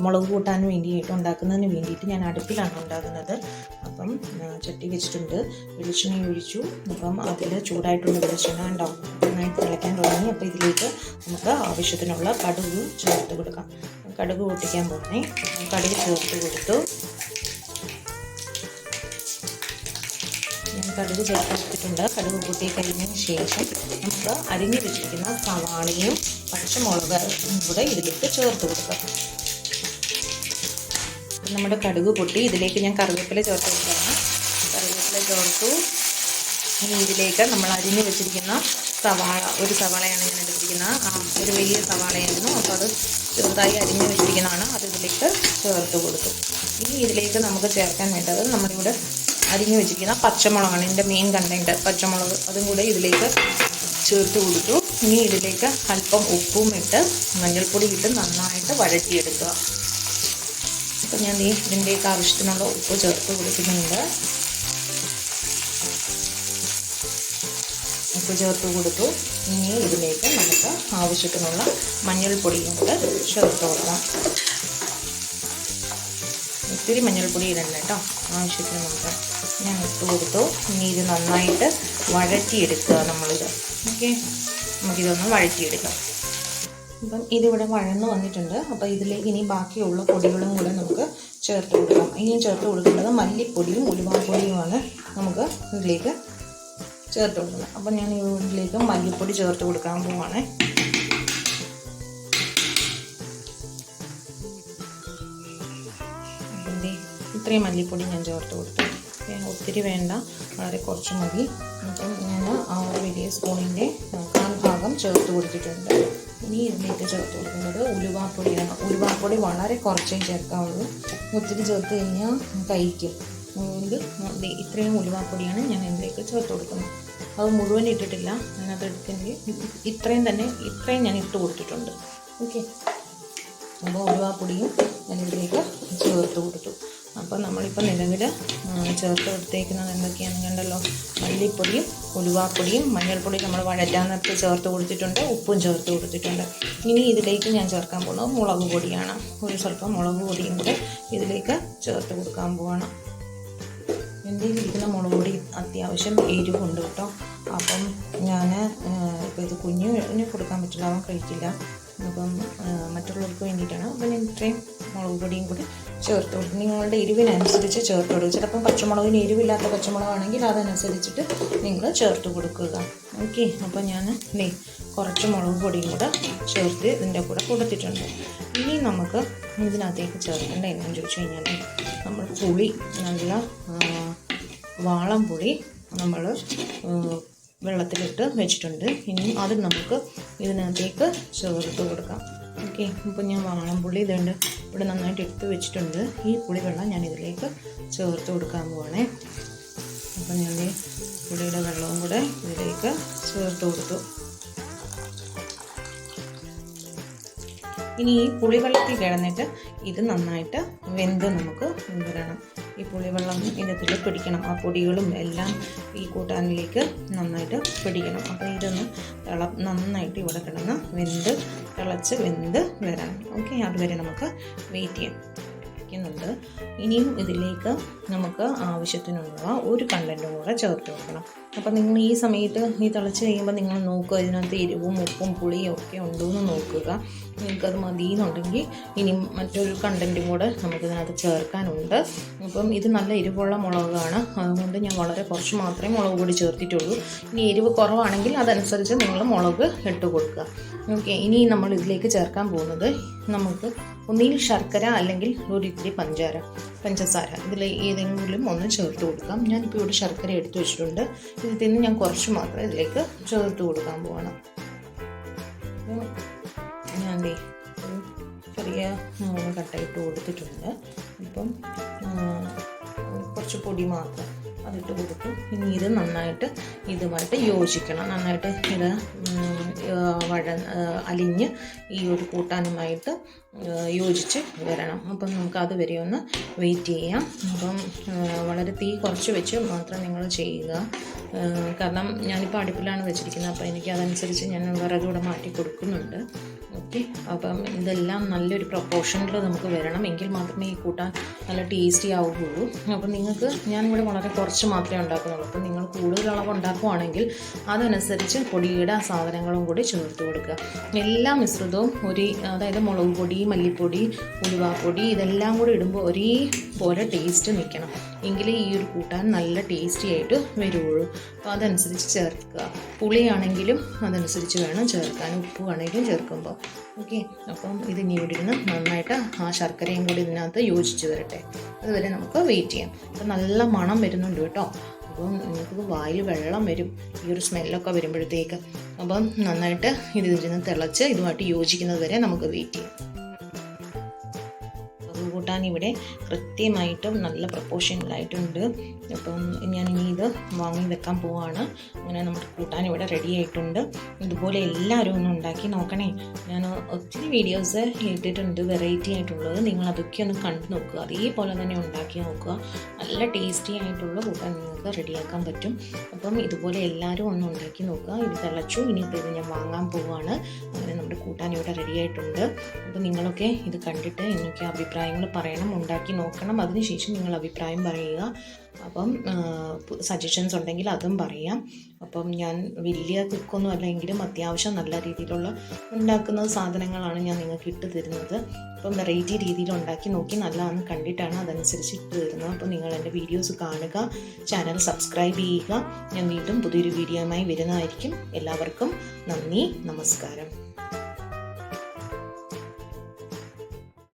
മുളക് കൂട്ടാൻ വേണ്ടിയിട്ട് ഉണ്ടാക്കുന്നതിന് വേണ്ടിയിട്ട് ഞാൻ അടുപ്പിലാണ് ഉണ്ടാക്കുന്നത്. അപ്പം ചട്ടി വെച്ചിട്ടുണ്ട്, വെളിച്ചെണ്ണ ഒഴിച്ചു. അപ്പം അതിൽ ചൂടായിട്ടുള്ള വെളിച്ചെണ്ണ ഉണ്ടാവും, നന്നായിട്ട് തിളയ്ക്കാൻ തുടങ്ങി. അപ്പോൾ ഇതിലേക്ക് നമുക്ക് ആവശ്യത്തിനുള്ള കടുക് ചേർത്ത് കൊടുക്കാം. കടുക് പൊട്ടിക്കാൻ പോകുന്നേ, കടുക് ചേർത്ത് കൊടുത്തു. ഞാൻ കടുക് ചേർത്തിട്ടുണ്ട്. കടുക് പൊട്ടി കഴിഞ്ഞതിന് ശേഷം നമുക്ക് അരിഞ്ഞു വെച്ചിരിക്കുന്ന സവാളയും പച്ചമുളകും കൂടെ ഇതിലേക്ക് ചേർത്ത് കൊടുക്കാം. നമ്മുടെ കടുക് പൊട്ടി, ഇതിലേക്ക് ഞാൻ കറിവേപ്പില ചേർത്ത് കൊടുക്കുകയാണ്. കറിവേപ്പില ചേർത്തു. ഇനി ഇതിലേക്ക് നമ്മൾ അരിഞ്ഞു വെച്ചിരിക്കുന്ന സവാള, ഒരു സവാളയാണ് ഞാൻ എടുത്തിരിക്കുന്നത്, ഒരു വലിയ സവാളയായിരുന്നു. അപ്പോൾ അത് ചെറുതായി അരിഞ്ഞു വെച്ചിരിക്കുന്നതാണ്, അത് ഇതിലേക്ക് ചേർത്ത് കൊടുത്തു. ഇനി ഇതിലേക്ക് നമുക്ക് ചേർക്കാൻ വേണ്ടത് നമ്മളിവിടെ അരിഞ്ഞു വെച്ചിരിക്കുന്ന പച്ചമുളകാണ്, ഇതിൻ്റെ മെയിൻ കണ്ടൻറ്റ് പച്ചമുളക്. അതും കൂടെ ഇതിലേക്ക് ചേർത്ത് കൊടുത്തു. ഇനി ഇതിലേക്ക് അല്പം ഉപ്പും ഇട്ട് മഞ്ഞൾപ്പൊടി ഇട്ട് നന്നായിട്ട് വഴറ്റിയെടുക്കുക. അപ്പം ഞാൻ ഇതിൻ്റെയൊക്കെ ആവശ്യത്തിനുള്ള ഉപ്പ് ചേർത്ത് കൊടുക്കുന്നുണ്ട്. ഉപ്പ് ചേർത്ത് കൊടുത്തു. ഇനി ഇതിലേക്ക് നമുക്ക് ആവശ്യത്തിനുള്ള മഞ്ഞൾപ്പൊടിയും കൂടെ ചേർത്ത് കൊടുക്കാം. ഇത്തിരി മഞ്ഞൾപ്പൊടി ഇടണ്ട കേട്ടോ, ആവശ്യത്തിന് നമുക്ക്. ഞാൻ ഇട്ട് കൊടുത്തു. ഇനി ഇത് നന്നായിട്ട് വഴറ്റിയെടുക്കുക നമ്മളിത്. ഓക്കെ, നമുക്കിതൊന്ന് വഴറ്റിയെടുക്കാം. അപ്പം ഇതിവിടെ വഴന്ന് വന്നിട്ടുണ്ട്. അപ്പോൾ ഇതിലേക്ക് ഇനി ബാക്കിയുള്ള പൊടികളും കൂടെ നമുക്ക് ചേർത്ത് കൊടുക്കാം. ഇനിയും ചേർത്ത് കൊടുക്കേണ്ടത് മല്ലിപ്പൊടിയും ഉലുവാപ്പൊടിയുമാണ് നമുക്ക് ഇതിലേക്ക് ചേർത്ത് കൊടുക്കുന്നത്. അപ്പം ഞാൻ ഇതിലേക്ക് മല്ലിപ്പൊടി ചേർത്ത് കൊടുക്കാൻ പോവാണ്. അതിൻ്റെ ഇത്രയും മല്ലിപ്പൊടി ഞാൻ ചേർത്ത് കൊടുത്തു. ഒത്തിരി വേണ്ട, വളരെ കുറച്ച് മതി. അപ്പം ഞാൻ ആ ഒരു വലിയ സ്പൂണിൻ്റെ 1/4 ഭാഗം ചേർത്ത് കൊടുത്തിട്ടുണ്ട്. ഇനി ഇതിലേക്ക് ചേർത്ത് കൊടുക്കുന്നത് ഉലുവാപ്പൊടിയാണ്. ഉലുവാപ്പൊടി വളരെ കുറച്ചേ ചേർക്കാവുള്ളൂ, ഒത്തിരി ചേർത്ത് കഴിഞ്ഞാൽ കഴിക്കും. അതുകൊണ്ട് ഇത്രയും ഉലുവാപ്പൊടിയാണ് ഞാൻ ഇതിലേക്ക് ചേർത്ത് കൊടുക്കുന്നത്. അത് മുഴുവൻ ഇട്ടിട്ടില്ല, അതിനകത്ത് എടുത്തെങ്കിൽ ഇത്രയും ഞാൻ ഇട്ട് കൊടുത്തിട്ടുണ്ട്. ഓക്കെ, അപ്പോൾ ഉലുവാപ്പൊടിയും ഞാൻ ഇതിലേക്ക് ചേർത്ത് കൊടുത്തു. അപ്പോൾ നമ്മളിപ്പോൾ നിലവിൽ ചേർത്ത് കൊടുത്തേക്കുന്നത് എന്തൊക്കെയാണെന്ന് കണ്ടല്ലോ. മല്ലിപ്പൊടിയും ഉലുവാപ്പൊടിയും മഞ്ഞൾപ്പൊടിയും നമ്മൾ വഴറ്റാൻ നേരത്ത് ചേർത്ത് കൊടുത്തിട്ടുണ്ട്, ഉപ്പും ചേർത്ത് കൊടുത്തിട്ടുണ്ട്. ഇനി ഇതിലേക്ക് ഞാൻ ചേർക്കാൻ പോകുന്നത് മുളക് പൊടിയാണ്. ഒരു സ്വല്പം മുളക് പൊടിയും കൂടെ ഇതിലേക്ക് ചേർത്ത് കൊടുക്കാൻ പോവാണ്. എൻ്റെ ഇരിക്കുന്ന മുളക് പൊടി അത്യാവശ്യം എരിവുണ്ട് കേട്ടോ. അപ്പം ഞാൻ ഇപ്പോൾ ഇത് കുഞ്ഞിന് കൊടുക്കാൻ പറ്റില്ല, അവൻ കഴിക്കില്ല. അപ്പം മറ്റുള്ളവർക്ക് വേണ്ടിയിട്ടാണ്. അപ്പം ഞാൻ ഇത്രയും മുളക് പൊടിയും കൂടി ചേർത്ത് കൊടുക്കും. നിങ്ങളുടെ എരിവിനനുസരിച്ച് ചേർത്ത് കൊടുക്കുക. ചിലപ്പം പച്ചമുളകിന് എരിവില്ലാത്ത പച്ചമുളകാണെങ്കിൽ അതനുസരിച്ചിട്ട് നിങ്ങൾ ചേർത്ത് കൊടുക്കുക. ഓക്കെ, അപ്പോൾ ഞാൻ കുറച്ച് മുളക് പൊടിയും കൂടെ ചേർത്ത് ഇതിൻ്റെ കൂടെ കൊടുത്തിട്ടുണ്ട്. ഇനി നമുക്ക് ഇതിനകത്തേക്ക് ചേർക്കേണ്ട എന്താണെന്ന് ചോദിച്ചു കഴിഞ്ഞാൽ, നമ്മൾ പുളി, നല്ല വാളം പുളി നമ്മൾ വെള്ളത്തിലിട്ട് വെച്ചിട്ടുണ്ട്. ഇനി അത് നമുക്ക് ഇതിനകത്തേക്ക് ചേർത്ത് കൊടുക്കാം. ഓക്കെ, ഇപ്പോൾ ഞാൻ വാളംപുളി ഇതുണ്ട് ഇവിടെ നന്നായിട്ട് എടുത്ത് വെച്ചിട്ടുണ്ട്. ഈ പുളി വെള്ളം ഞാൻ ഇതിലേക്ക് ചേർത്ത് കൊടുക്കാൻ പോവാണേ. അപ്പം ഞാൻ പുളിയുടെ വെള്ളവും കൂടെ ഇതിലേക്ക് ചേർത്ത് കൊടുത്തു. ഇനി ഈ പുളിവെള്ളത്തിൽ കിടന്നിട്ട് ഇത് നന്നായിട്ട് വെന്ത് നമുക്ക് വരണം. ഈ പുളിവെള്ളം ഇതിൽ പിടിക്കണം, ആ പൊടികളും എല്ലാം ഈ കൂട്ടാനിലേക്ക് നന്നായിട്ട് പിടിക്കണം. അപ്പോൾ ഇതൊന്ന് നന്നായിട്ട് ഇവിടെ കിടന്ന് തിളച്ച് വെന്ത് വരണം. ഓക്കെ, അതുവരെ നമുക്ക് വെയിറ്റ് ചെയ്യാം. ുന്നുണ്ട് ഇനിയും ഇതിലേക്ക് നമുക്ക് ആവശ്യത്തിനുള്ള ഒരു കണ്ടൻറ്റും കൂടെ ചേർത്ത് വെക്കണം. അപ്പം നിങ്ങൾ ഈ സമയത്ത് ഈ തിളച്ച് കഴിയുമ്പോൾ നിങ്ങൾ നോക്കുക, ഇതിനകത്ത് എരിവും ഉപ്പും പുളിയും ഒക്കെ ഉണ്ടോ എന്ന് നോക്കുക. നിങ്ങൾക്കത് മതിയെന്നുണ്ടെങ്കിൽ ഇനി മറ്റൊരു കണ്ടൻറ്റും കൂടെ നമുക്കിതിനകത്ത് ചേർക്കാനുണ്ട്. അപ്പം ഇത് നല്ല എരിവുള്ള മുളകാണ്, അതുകൊണ്ട് ഞാൻ വളരെ കുറച്ച് മാത്രമേ മുളക് പൊടി ചേർത്തിട്ടുള്ളൂ. ഇനി എരിവ് കുറവാണെങ്കിൽ അതനുസരിച്ച് നിങ്ങൾ മുളക് ഇട്ട് കൊടുക്കുക. ഓക്കെ, ഇനി നമ്മൾ ഇതിലേക്ക് ചേർക്കാൻ പോകുന്നത് നമുക്ക് ഒന്നിൽ ശർക്കര അല്ലെങ്കിൽ ഒരു ഇത്തിരി പഞ്ചസാര, ഇതിൽ ഏതെങ്കിലും ഒന്ന് ചേർത്ത് കൊടുക്കാം. ഞാനിപ്പോൾ ഇവിടെ ശർക്കര എടുത്തു വെച്ചിട്ടുണ്ട്. ഇതിൽ നിന്ന് ഞാൻ കുറച്ച് മാത്രമേ ഇതിലേക്ക് ചേർത്ത് കൊടുക്കാൻ പോകണം. ഞാൻ ചെറിയ കട്ടയിട്ട് കൊടുത്തിട്ടുണ്ട്. ഇപ്പം കുറച്ച് പൊടി മാത്രം അതിട്ട് കൊടുക്കും. ഇനി ഇത് നന്നായിട്ട് ഇതുമായിട്ട് യോജിക്കണം. നന്നായിട്ട് ഇത് അലിഞ്ഞ് ഈ ഒരു കൂട്ടാനുമായിട്ട് യോജിച്ച് വരണം. അപ്പം നമുക്ക് അതുവരെ ഒന്ന് വെയിറ്റ് ചെയ്യാം. അപ്പം വളരെ തീ കുറച്ച് വെച്ച് മാത്രം നിങ്ങൾ ചെയ്യുക. കാരണം ഞാനിപ്പോൾ അടുപ്പിലാണ് വെച്ചിരിക്കുന്നത്, അപ്പോൾ എനിക്ക് അതനുസരിച്ച് ഞാൻ വിറകൂടെ മാറ്റി കൊടുക്കുന്നുണ്ട്. ഓക്കെ. അപ്പം ഇതെല്ലാം നല്ലൊരു പ്രൊപ്പോർഷനിൽ നമുക്ക് വരണം, എങ്കിൽ മാത്രമേ ഈ കൂട്ടാൻ നല്ല ടേസ്റ്റി ആവുകയുള്ളൂ. അപ്പം നിങ്ങൾക്ക് ഞാനിവിടെ വളരെ കുറച്ച് മാത്രമേ ഉണ്ടാക്കുന്നുള്ളൂ. അപ്പം നിങ്ങൾ കൂടുതൽ അളവ് ഉണ്ടാക്കുവാണെങ്കിൽ അതനുസരിച്ച് പൊടിയുടെ സാധനങ്ങളും കൂടി ചേർത്ത് കൊടുക്കുക. എല്ലാ മിശ്രിതവും അതായത് മുളക് പൊടി, മല്ലിപ്പൊടി, ഉലുവാപ്പൊടി ഇതെല്ലാം കൂടി ഇടുമ്പോൾ ഒരേപോലെ ടേസ്റ്റ് നിൽക്കണം, എങ്കിലേ ഈ ഒരു കൂട്ടാൻ നല്ല ടേസ്റ്റി ആയിട്ട് വരുള്ളൂ. അപ്പോൾ അതനുസരിച്ച് ചേർക്കുക. പുളിയാണെങ്കിലും അതനുസരിച്ച് വേണം ചേർക്കാൻ, ഉപ്പ് ആണെങ്കിലും ചേർക്കുമ്പോൾ. ഓക്കെ. അപ്പം ഇതിനി ഇവിടെ ഇരുന്ന് നന്നായിട്ട് ആ ശർക്കരയും കൂടി ഇതിനകത്ത് യോജിച്ച് വരട്ടെ. അതുവരെ നമുക്ക് വെയിറ്റ് ചെയ്യാം. അപ്പം നല്ല മണം വരുന്നുണ്ട് കേട്ടോ. അപ്പം നിങ്ങൾക്ക് വായിൽ വെള്ളം വരും ഈ ഒരു സ്മെല്ലൊക്കെ വരുമ്പോഴത്തേക്ക്. അപ്പം നന്നായിട്ട് ഇതിരുന്ന് തിളച്ച് ഇതുമായിട്ട് യോജിക്കുന്നത് വരെ നമുക്ക് വെയിറ്റ് ചെയ്യാം. കൂട്ടാൻ ഇവിടെ കൃത്യമായിട്ടും നല്ല പ്രൊപ്പോർഷനിലായിട്ടുണ്ട്. അപ്പം ഞാനിനി ഇത് വാങ്ങി വെക്കാൻ പോവാണ്. അങ്ങനെ നമ്മുടെ കൂട്ടാൻ ഇവിടെ റെഡി ആയിട്ടുണ്ട്. ഇതുപോലെ എല്ലാവരും ഒന്ന് ഉണ്ടാക്കി നോക്കണേ. ഞാൻ ഒത്തിരി വീഡിയോസ് ഇട്ടിട്ടുണ്ട് വെറൈറ്റി ആയിട്ടുള്ളത്, നിങ്ങളതൊക്കെ ഒന്ന് കണ്ടു നോക്കുക, അതേപോലെ തന്നെ ഉണ്ടാക്കി നോക്കുക. നല്ല ടേസ്റ്റി ആയിട്ടുള്ള കൂട്ടാൻ നിങ്ങൾക്ക് റെഡിയാക്കാൻ പറ്റും. അപ്പം ഇതുപോലെ എല്ലാവരും ഒന്ന് ഉണ്ടാക്കി നോക്കുക. ഇത് തിളച്ചു, ഇനിയിപ്പോൾ ഇത് ഞാൻ വാങ്ങാൻ പോവുകയാണ്. അങ്ങനെ നമ്മുടെ കൂട്ടാൻ ഇവിടെ റെഡി ആയിട്ടുണ്ട്. അപ്പം നിങ്ങളൊക്കെ ഇത് കണ്ടിട്ട് എനിക്ക് അഭിപ്രായങ്ങൾ പറയണം, ഉണ്ടാക്കി നോക്കണം. അതിനുശേഷം നിങ്ങൾ അഭിപ്രായം പറയുക. അപ്പം സജഷൻസ് ഉണ്ടെങ്കിൽ അതും പറയാം. അപ്പം ഞാൻ വലിയ കുക്കൊന്നും അല്ലെങ്കിലും അത്യാവശ്യം നല്ല രീതിയിലുള്ള ഉണ്ടാക്കുന്ന സാധനങ്ങളാണ് ഞാൻ നിങ്ങൾക്ക് ഇട്ട് തരുന്നത്. അപ്പം വെറൈറ്റി രീതിയിൽ ഉണ്ടാക്കി നോക്കി നല്ലതാണെന്ന് കണ്ടിട്ടാണ് അതനുസരിച്ച് ഇട്ട് തരുന്നത്. അപ്പം നിങ്ങൾ എൻ്റെ വീഡിയോസ് കാണുക, ചാനൽ സബ്സ്ക്രൈബ് ചെയ്യുക. ഞാൻ വീണ്ടും പുതിയൊരു വീഡിയോയുമായി വരുന്നതായിരിക്കും. എല്ലാവർക്കും നന്ദി, നമസ്കാരം.